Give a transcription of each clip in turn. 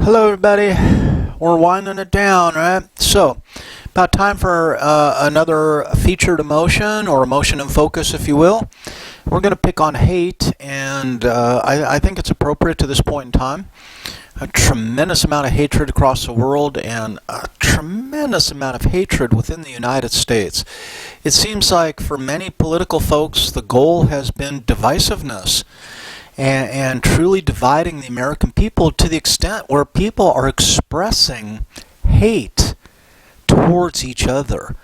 Hello everybody, we're winding it down, right? So, about time for another featured emotion, or emotion in focus if you will. We're going to pick on hate, and I think it's appropriate to this point in time. A tremendous amount of hatred across the world, and a tremendous amount of hatred within the United States. It seems like for many political folks the goal has been divisiveness. And truly dividing the American people to the extent where people are expressing hate towards each other.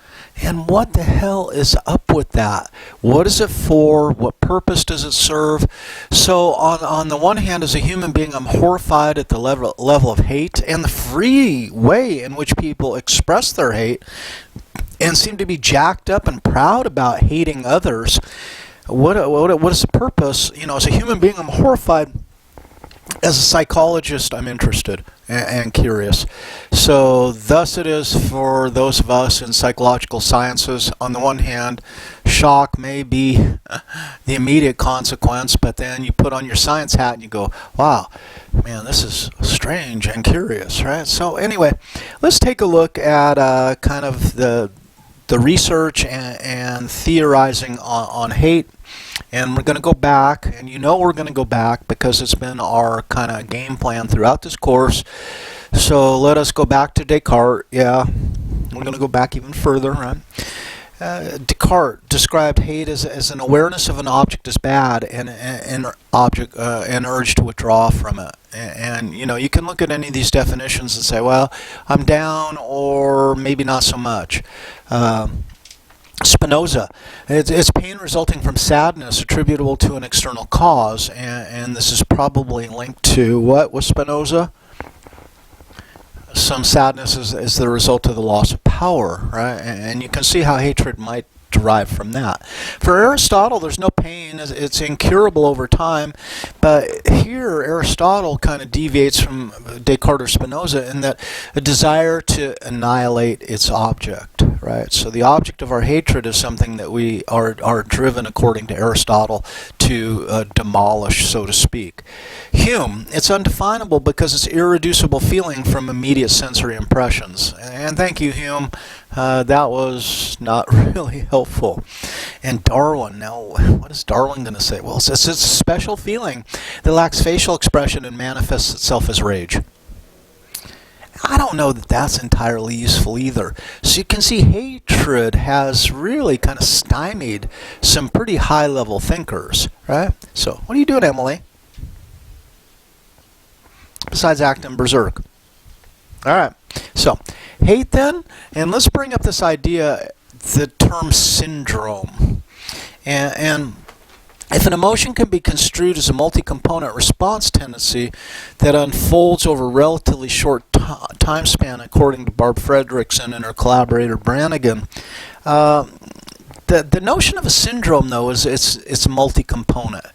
And what the hell is up with that? What is it for? What purpose does it serve? So on the one hand, as a human being, I'm horrified at the level of hate and the free way in which people express their hate and seem to be jacked up and proud about hating others. What is the purpose? You know, as a human being, I'm horrified. As a psychologist, I'm interested and curious. So thus it is for those of us in psychological sciences. On the one hand, shock may be the immediate consequence, but then you put on your science hat and you go, wow, man, this is strange and curious, right? So anyway, let's take a look at kind of the research and theorizing on hate. And we're going to go back, and you know we're going to go back because it's been our kind of game plan throughout this course. So let us go back to Descartes. Yeah, we're going to go back even further, right? Descartes described hate as an awareness of an object as bad and an urge to withdraw from it. And you know, you can look at any of these definitions and say, well, I'm down, or maybe not so much. Spinoza, it's pain resulting from sadness attributable to an external cause, and this is probably linked to what was Spinoza? Some sadness is the result of the loss of power, right? And you can see how hatred might derive from that. For Aristotle, there's no pain, it's incurable over time, but here Aristotle kind of deviates from Descartes or Spinoza in that a desire to annihilate its object, right? So the object of our hatred is something that we are driven, according to Aristotle, to demolish, so to speak. Hume, it's undefinable because it's irreducible feeling from immediate sensory impressions. And thank you, Hume. That was not really helpful. And Darwin, now what is Darwin going to say? Well, it's a special feeling that lacks facial expression and manifests itself as rage. I don't know that that's entirely useful either. So you can see hatred has really kind of stymied some pretty high-level thinkers, right? So what are you doing, Emily? Besides acting berserk. All right. So hate then, and let's bring up this idea, the term syndrome. And if an emotion can be construed as a multi-component response tendency that unfolds over a relatively short time span, according to Barb Fredrickson and her collaborator Brannigan, the notion of a syndrome, though, is it's multi-component.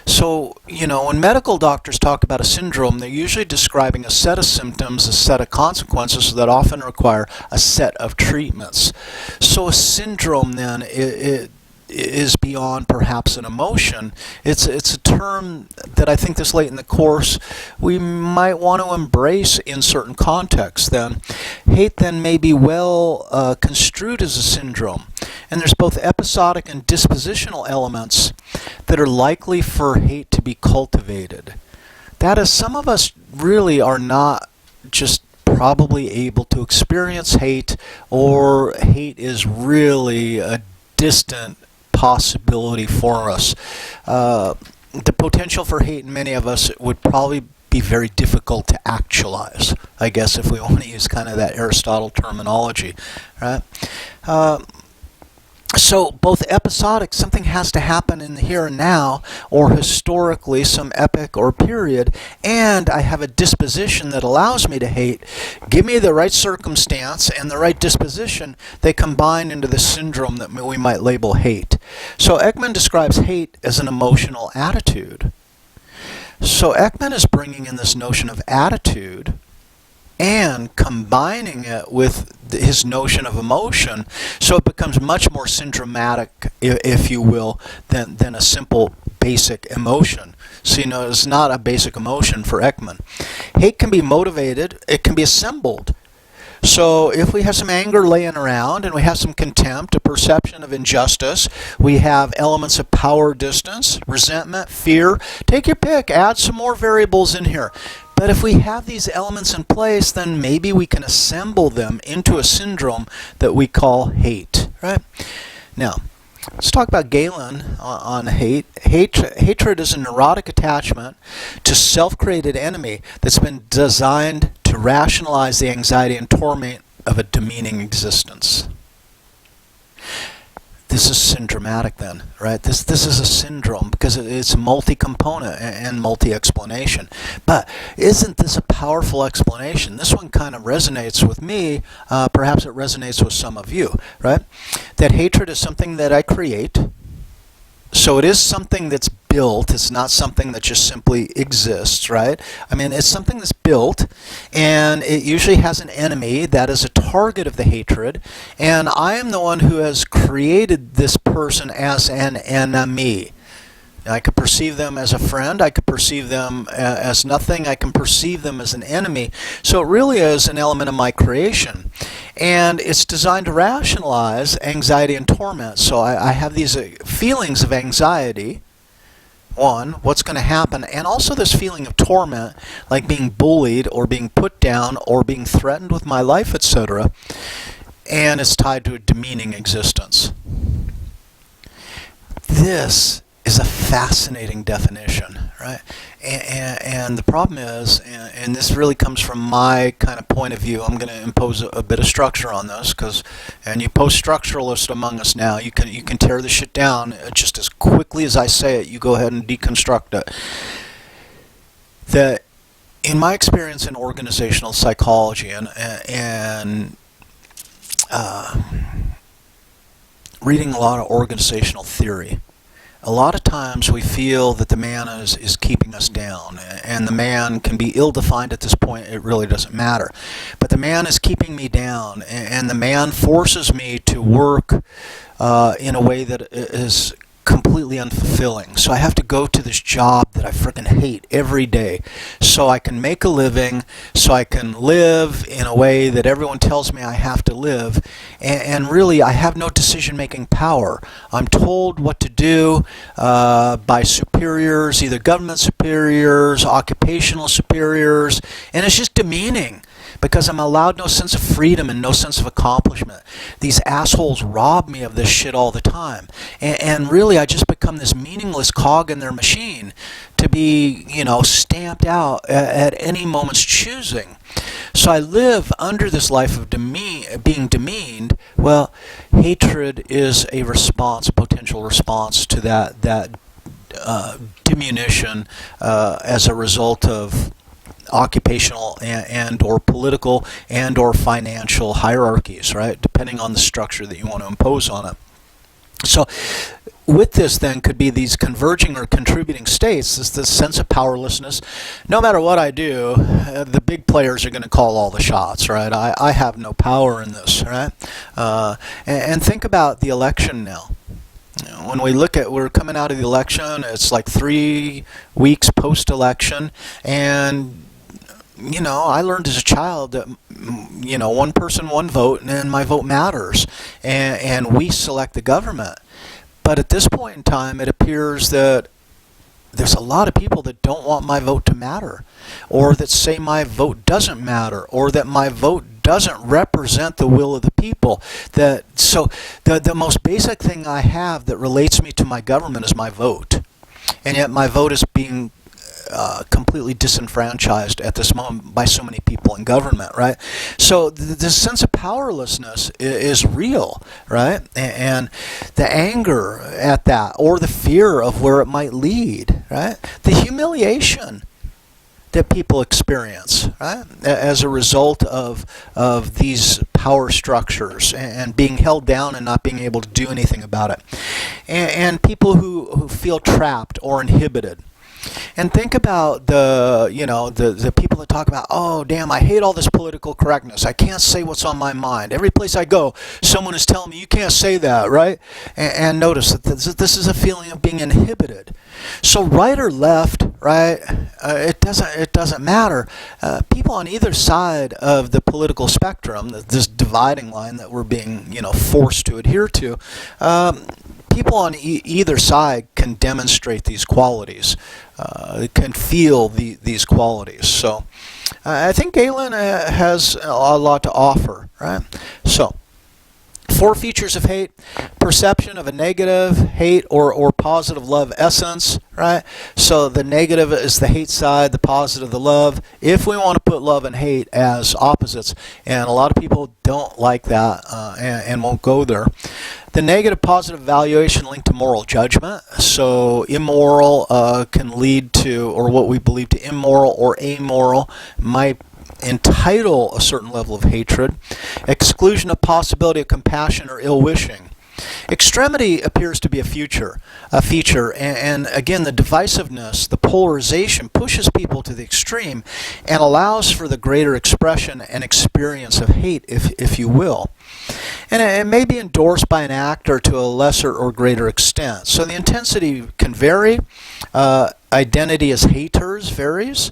So, you know, when medical doctors talk about a syndrome, they're usually describing a set of symptoms, a set of consequences that often require a set of treatments. So a syndrome, then, it is beyond perhaps an emotion. It's a term that I think this late in the course we might want to embrace in certain contexts. Then hate then may be well construed as a syndrome, and there's both episodic and dispositional elements that are likely for hate to be cultivated. That is, some of us really are not just probably able to experience hate, or hate is really a distant possibility for us. The potential for hate in many of us would probably be very difficult to actualize, I guess, if we want to use kind of that Aristotle terminology, right? So both episodic, something has to happen in the here and now, or historically some epoch or period, and I have a disposition that allows me to hate. Give me the right circumstance and the right disposition, they combine into the syndrome that we might label hate. So Ekman describes hate as an emotional attitude. So Ekman is bringing in this notion of attitude and combining it with his notion of emotion, so it becomes much more syndromatic, if you will, than a simple basic emotion. So, you know, it's not a basic emotion for Ekman. Hate can be motivated. It can be assembled. So if we have some anger laying around and we have some contempt, a perception of injustice, we have elements of power distance, resentment, fear, take your pick, add some more variables in here. But if we have these elements in place, then maybe we can assemble them into a syndrome that we call hate, right? Now, let's talk about Galen on hate. Hatred is a neurotic attachment to self-created enemy that's been designed to rationalize the anxiety and torment of a demeaning existence. This is syndromatic then, right? This is a syndrome because it's multi-component and multi-explanation. But isn't this a powerful explanation? This one kind of resonates with me. Perhaps it resonates with some of you, right? That hatred is something that I create. So it is something that's built. It's not something that just simply exists, right? I mean, it's something that's built, and it usually has an enemy that is a target of the hatred, and I am the one who has created this person as an enemy. I could perceive them as a friend. I could perceive them as nothing. I can perceive them as an enemy. So it really is an element of my creation. And it's designed to rationalize anxiety and torment. So I have these feelings of anxiety. One, what's going to happen, and also this feeling of torment, like being bullied or being put down or being threatened with my life, etc. And it's tied to a demeaning existence. This is a fascinating definition, right? And the problem is, and this really comes from my kind of point of view, I'm going to impose a bit of structure on this, and you post-structuralists among us now, you can tear the shit down just as quickly as I say it. You go ahead and deconstruct it. That in my experience in organizational psychology and reading a lot of organizational theory, a lot of times we feel that the man is keeping us down, and the man can be ill-defined at this point. It really doesn't matter. But the man is keeping me down, and the man forces me to work in a way that is completely unfulfilling. So I have to go to this job that I freaking hate every day so I can make a living, so I can live in a way that everyone tells me I have to live, and really I have no decision-making power. I'm told what to do by superiors, either government superiors, occupational superiors, and it's just demeaning because I'm allowed no sense of freedom and no sense of accomplishment. These assholes rob me of this shit all the time. And really, I just become this meaningless cog in their machine to be, stamped out at any moment's choosing. So I live under this life of being demeaned. Well, hatred is a response, a potential response to that diminution as a result of occupational and or political and or financial hierarchies, right? Depending on the structure that you want to impose on it. So with this then could be these converging or contributing states, this sense of powerlessness. No matter what I do, the big players are going to call all the shots, right? I have no power in this, right? And think about the election now. When we look at, we're coming out of the election, it's like 3 weeks post-election, and I learned as a child that, one person, one vote, and my vote matters, and we select the government. But at this point in time, it appears that there's a lot of people that don't want my vote to matter, or that say my vote doesn't matter, or that my vote doesn't represent the will of the people. So the most basic thing I have that relates me to my government is my vote, and yet my vote is being completely disenfranchised at this moment by so many people in government, right? So this sense of powerlessness is real, right? And the anger at that, or the fear of where it might lead, right? The humiliation that people experience, right, as a result of these power structures and being held down and not being able to do anything about it, and people who feel trapped or inhibited. And think about the people that talk about, oh damn, I hate all this political correctness. I can't say what's on my mind. Every place I go, someone is telling me you can't say that, right? And notice that this is a feeling of being inhibited. So right or left, right? It doesn't matter. People on either side of the political spectrum, this dividing line that we're being forced to adhere to. People on either side can demonstrate these qualities, can feel these qualities. So I think Galen has a lot to offer, right? So 4 features of hate: perception of a negative hate or positive love essence, right? So the negative is the hate side, the positive the love, if we want to put love and hate as opposites. And a lot of people don't like that and won't go there. The negative positive valuation linked to moral judgment. So immoral can lead to, or what we believe to immoral or amoral might entitle a certain level of hatred. Exclusion of possibility of compassion or ill-wishing. Extremity appears to be a feature, and again, the divisiveness, the polarization pushes people to the extreme and allows for the greater expression and experience of hate, if you will. And it may be endorsed by an actor to a lesser or greater extent. So the intensity can vary. Identity as haters varies.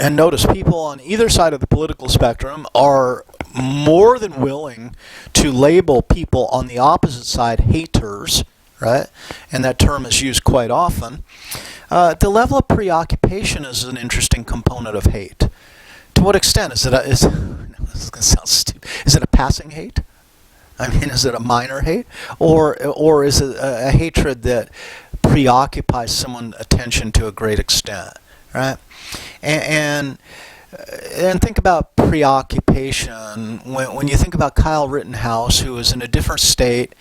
And notice people on either side of the political spectrum are more than willing to label people on the opposite side haters, right? And that term is used quite often. The level of preoccupation is an interesting component of hate. To what extent? This is going to sound stupid. Is it a passing hate? I mean, is it a minor hate? Or is it a hatred that preoccupies someone's attention to a great extent, right? And think about preoccupation. When you think about Kyle Rittenhouse, who is in a different state,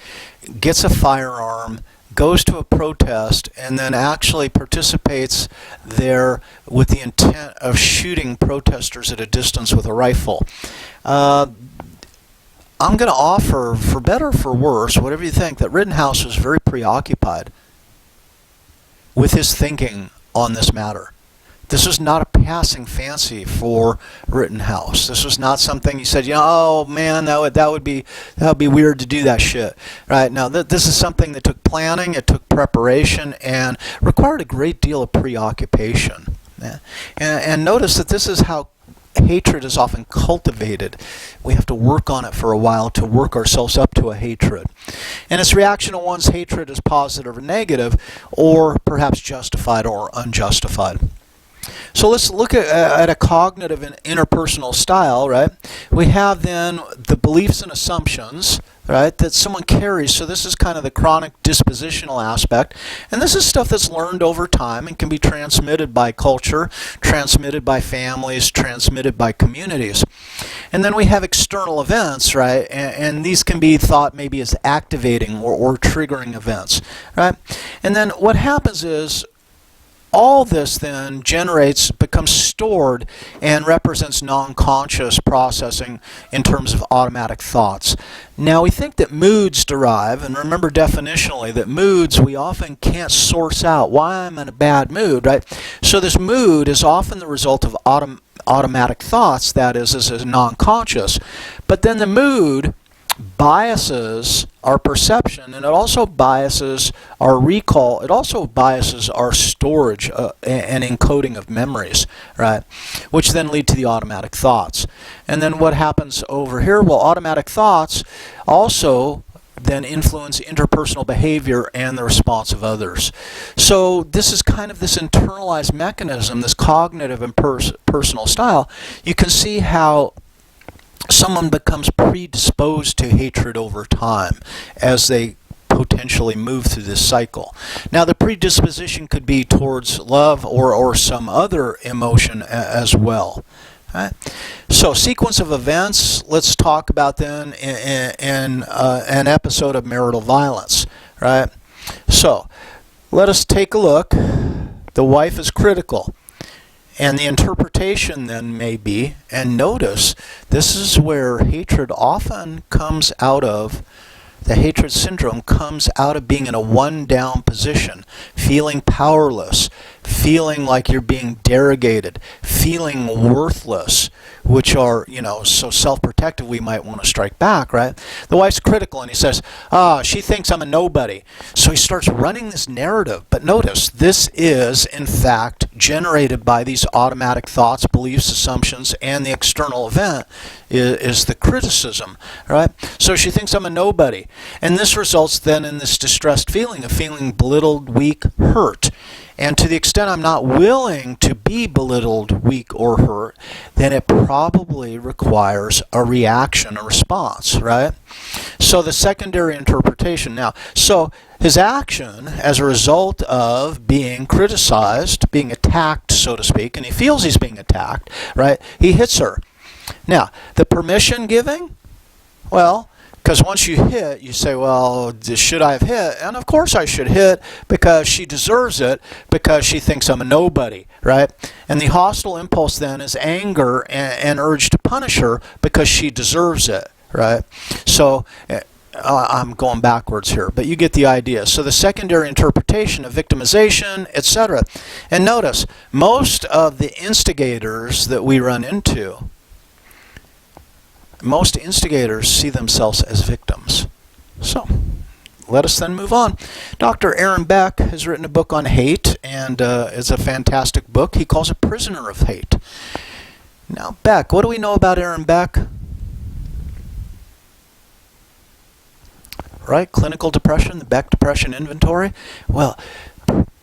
gets a firearm, goes to a protest, and then actually participates there with the intent of shooting protesters at a distance with a rifle. I'm going to offer, for better or for worse, whatever you think, that Rittenhouse was very preoccupied with his thinking on this matter. This was not a passing fancy for Rittenhouse. This was not something he said, oh man, that would be weird to do that shit. Right? Now, this is something that took planning, it took preparation, and required a great deal of preoccupation. Yeah. And notice that this is how hatred is often cultivated. We have to work on it for a while to work ourselves up to a hatred. And its reaction to one's hatred is positive or negative, or perhaps justified or unjustified. So let's look at a cognitive and interpersonal style, right? We have then the beliefs and assumptions, right, that someone carries. So this is kind of the chronic dispositional aspect. And this is stuff that's learned over time and can be transmitted by culture, transmitted by families, transmitted by communities. And then we have external events, right? And these can be thought maybe as activating or triggering events, right? And then what happens is, all this then becomes stored and represents non-conscious processing in terms of automatic thoughts. Now we think that moods derive, and remember definitionally that moods we often can't source out why I'm in a bad mood, right? So this mood is often the result of automatic thoughts, that is non-conscious. But then the mood biases our perception, and it also biases our recall. It also biases our storage and encoding of memories, right? Which then lead to the automatic thoughts. And then what happens over here? Well, automatic thoughts also then influence interpersonal behavior and the response of others. So this is kind of this internalized mechanism, this cognitive and personal style. You can see how someone becomes predisposed to hatred over time as they potentially move through this cycle. Now the predisposition could be towards love or some other emotion as well. Right? So sequence of events, let's talk about then in an episode of marital violence. Right? So let us take a look. The wife is critical. And the interpretation then may be, and notice, this is where hatred often comes out of, the hatred syndrome comes out of being in a one-down position, feeling powerless, feeling like you're being derogated, feeling worthless, which are, so self-protective we might want to strike back, right? The wife's critical, and he says, she thinks I'm a nobody. So he starts running this narrative. But notice, this is, in fact, generated by these automatic thoughts, beliefs, assumptions, and the external event is the criticism, right? So she thinks I'm a nobody. And this results then in this distressed feeling of feeling belittled, weak, hurt. And to the extent I'm not willing to be belittled, weak, or hurt, then it probably requires a reaction, a response, right? So the secondary interpretation now. So his action as a result of being criticized, being attacked, so to speak, and he feels he's being attacked, right? He hits her. Now, the permission giving, well, because once you hit, you say, well, should I have hit? And of course I should hit because she deserves it, because she thinks I'm a nobody, right? And the hostile impulse then is anger and urge to punish her because she deserves it, right? So I'm going backwards here, but you get the idea. So the secondary interpretation of victimization, etc. And notice, most of the instigators that we run into, most instigators see themselves as victims. So, let us then move on. Dr. Aaron Beck has written a book on hate, and it's a fantastic book. He calls it Prisoner of Hate. Now, Beck, what do we know about Aaron Beck? Right? Clinical depression, the Beck Depression Inventory. Well,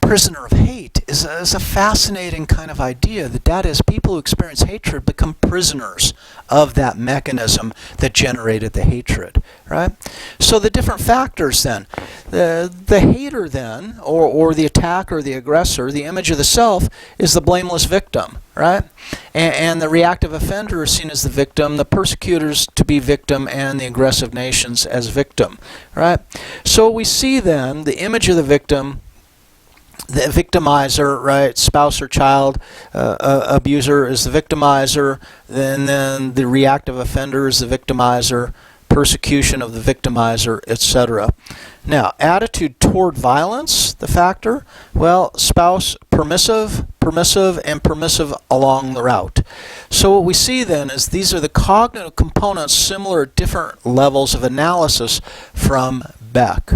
prisoner of hate is a fascinating kind of idea. That is, people who experience hatred become prisoners of that mechanism that generated the hatred, right? So the different factors then, the hater then, or the attacker, the aggressor, the image of the self is the blameless victim, right? And the reactive offender is seen as the victim, the persecutors to be victim, and the aggressive nations as victim, right? So we see then the image of the victim, the victimizer, right? Spouse or child abuser is the victimizer, and then the reactive offender is the victimizer, persecution of the victimizer, etc. Now, attitude toward violence, the factor, well, spouse permissive, and permissive along the route. So what we see then is these are the cognitive components similar at different levels of analysis from Beck.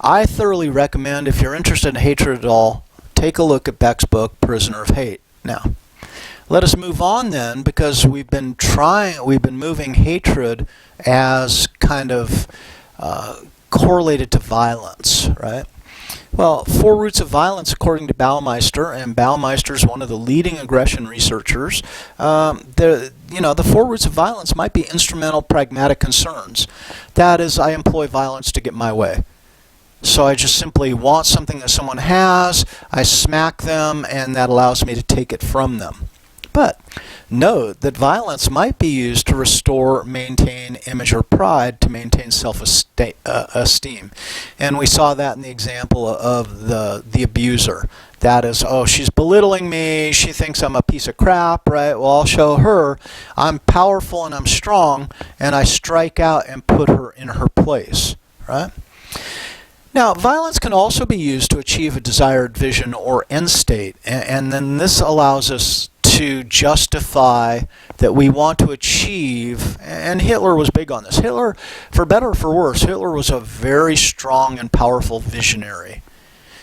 I thoroughly recommend, if you're interested in hatred at all, take a look at Beck's book, Prisoner of Hate. Now, let us move on then, because we've been moving hatred as kind of correlated to violence, right? Well, 4 roots of violence, according to Baumeister, and Baumeister is one of the leading aggression researchers. The 4 roots of violence might be instrumental, pragmatic concerns. That is, I employ violence to get my way. So I just simply want something that someone has, I smack them, and that allows me to take it from them. But note that violence might be used to restore, maintain image or pride, to maintain self-esteem. And we saw that in the example of the abuser. That is, oh, she's belittling me, she thinks I'm a piece of crap, right? Well, I'll show her I'm powerful and I'm strong, and I strike out and put her in her place, right? Now, violence can also be used to achieve a desired vision or end state, and then this allows us to justify that we want to achieve, and Hitler was big on this. Hitler, for better or for worse, Hitler was a very strong and powerful visionary.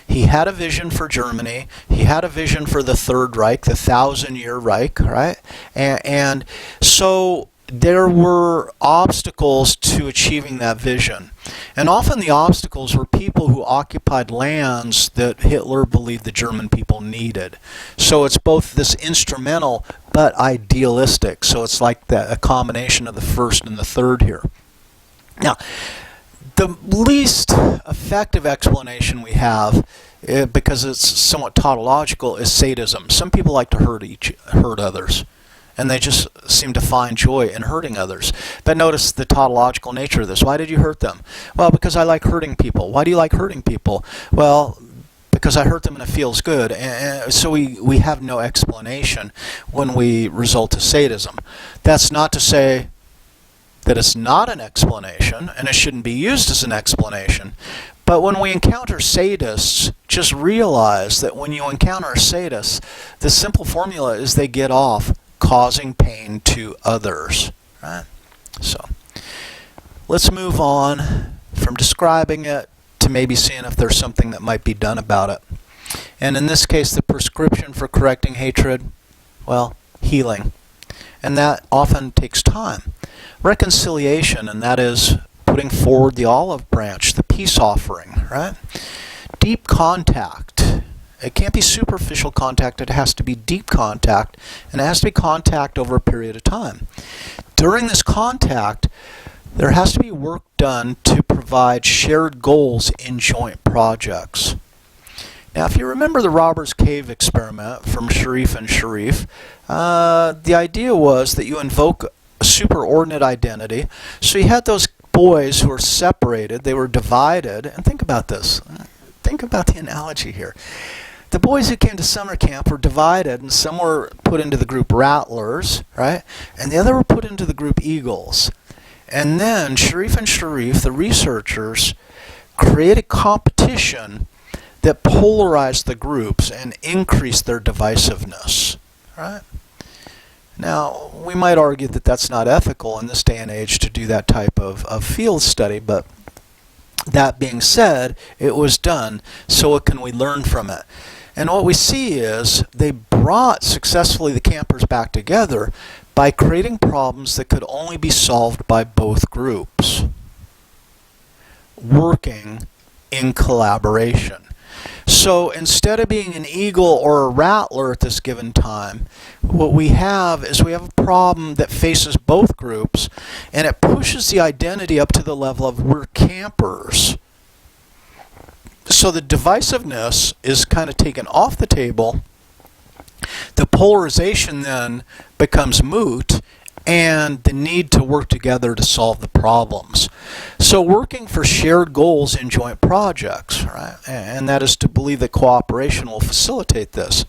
He had a vision for Germany. He had a vision for the Third Reich, the 1,000-year Reich, right? And so there were obstacles to achieving that vision. And often the obstacles were people who occupied lands that Hitler believed the German people needed. So it's both this instrumental but idealistic. So it's like a combination of the first and the third here. Now, the least effective explanation we have, because it's somewhat tautological, is sadism. Some people like to hurt others, and they just seem to find joy in hurting others. But notice the tautological nature of this. Why did you hurt them? Well, because I like hurting people. Why do you like hurting people? Well, because I hurt them and it feels good. And so we have no explanation when we resort to sadism. That's not to say that it's not an explanation, and it shouldn't be used as an explanation. But when we encounter sadists, just realize that when you encounter a sadist, the simple formula is they get off causing pain to others. Right? So let's move on from describing it to maybe seeing if there's something that might be done about it. And in this case, the prescription for correcting hatred, well, healing. And that often takes time. Reconciliation, and that is putting forward the olive branch, the peace offering, right? Deep contact. It can't be superficial contact, it has to be deep contact, and it has to be contact over a period of time. During this contact, there has to be work done to provide shared goals in joint projects. Now, if you remember the Robbers Cave experiment from Sharif and Sharif, the idea was that you invoke a superordinate identity. So you had those boys who were separated, they were divided, and think about this. Think about the analogy here. The boys who came to summer camp were divided, and some were put into the group Rattlers, right? And the other were put into the group Eagles. And then Sharif and Sharif, the researchers, created competition that polarized the groups and increased their divisiveness, right? Now, we might argue that that's not ethical in this day and age to do that type of field study, but that being said, it was done, so what can we learn from it? And what we see is they brought successfully the campers back together by creating problems that could only be solved by both groups, working in collaboration. So instead of being an eagle or a rattler at this given time, what we have is we have a problem that faces both groups, and it pushes the identity up to the level of we're campers. So the divisiveness is kind of taken off the table. The polarization then becomes moot, and the need to work together to solve the problems. So working for shared goals in joint projects, right? And that is to believe that cooperation will facilitate this.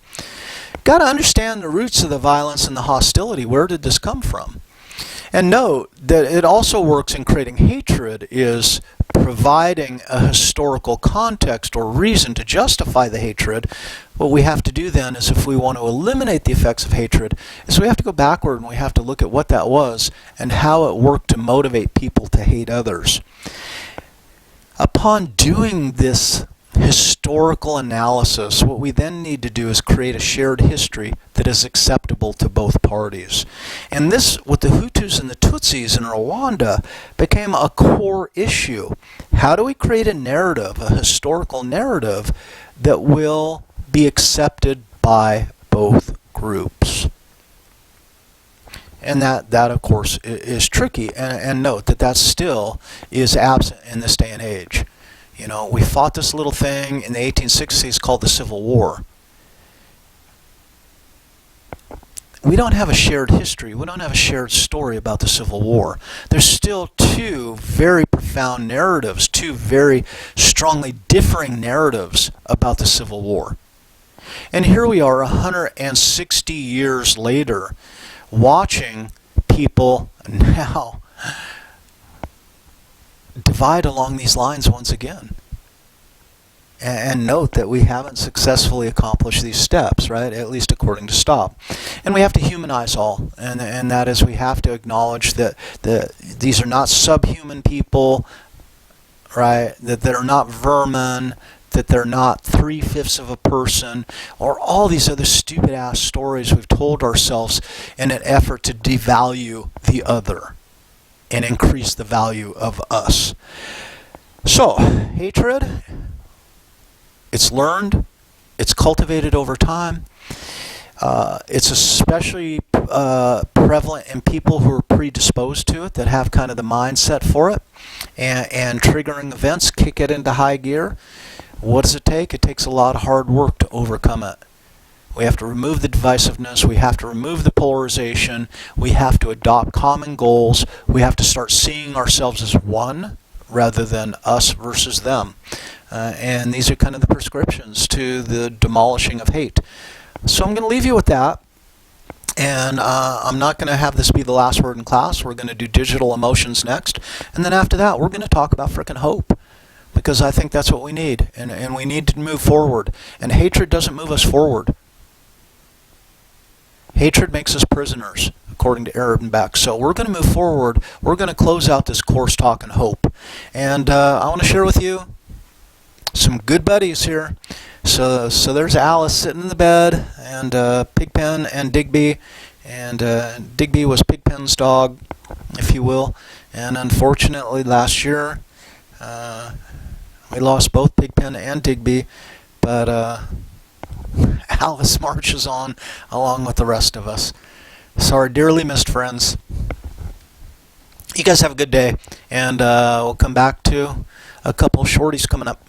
Got to understand the roots of the violence and the hostility. Where did this come from? And note that it also works in creating hatred is providing a historical context or reason to justify the hatred. What we have to do then is, if we want to eliminate the effects of hatred, is we have to go backward and we have to look at what that was and how it worked to motivate people to hate others. Upon doing this historical analysis, what we then need to do is create a shared history that is acceptable to both parties. And this, with the Hutus and the Tutsis in Rwanda, became a core issue. How do we create a narrative, a historical narrative, that will be accepted by both groups? And that of course, is tricky. And note that that still is absent in this day and age. You know, we fought this little thing in the 1860s called the Civil War. We don't have a shared history. We don't have a shared story about the Civil War. There's still two very profound narratives, two very strongly differing narratives about the Civil War. And here we are 160 years later, watching people now divide along these lines once again. And note that we haven't successfully accomplished these steps, right? At least according to Staub. And we have to humanize all. And that is, we have to acknowledge that these are not subhuman people, right? That they're not vermin, that they're not 3/5 of a person, or all these other stupid ass stories we've told ourselves in an effort to devalue the other and increase the value of us. So, hatred, it's learned, it's cultivated over time. It's especially prevalent in people who are predisposed to it, that have kind of the mindset for it, and triggering events kick it into high gear. What does it take? It takes a lot of hard work to overcome it. We have to remove the divisiveness, we have to remove the polarization, we have to adopt common goals, we have to start seeing ourselves as one rather than us versus them. And these are kind of the prescriptions to the demolishing of hate. So I'm going to leave you with that. And I'm not going to have this be the last word in class. We're going to do digital emotions next. And then after that, we're going to talk about frickin' hope. because I think that's what we need, and we need to move forward. And hatred doesn't move us forward. Hatred makes us prisoners, according to Arab and Beck. So we're going to move forward. We're going to close out this course talking hope. And I want to share with you some good buddies here. So there's Alice sitting in the bed, and Pigpen and Digby. And Digby was Pigpen's dog, if you will. And unfortunately, last year, we lost both Pigpen and Digby. But Alice marches on along with the rest of us. So our dearly missed friends. You guys have a good day, and we'll come back to a couple shorties coming up.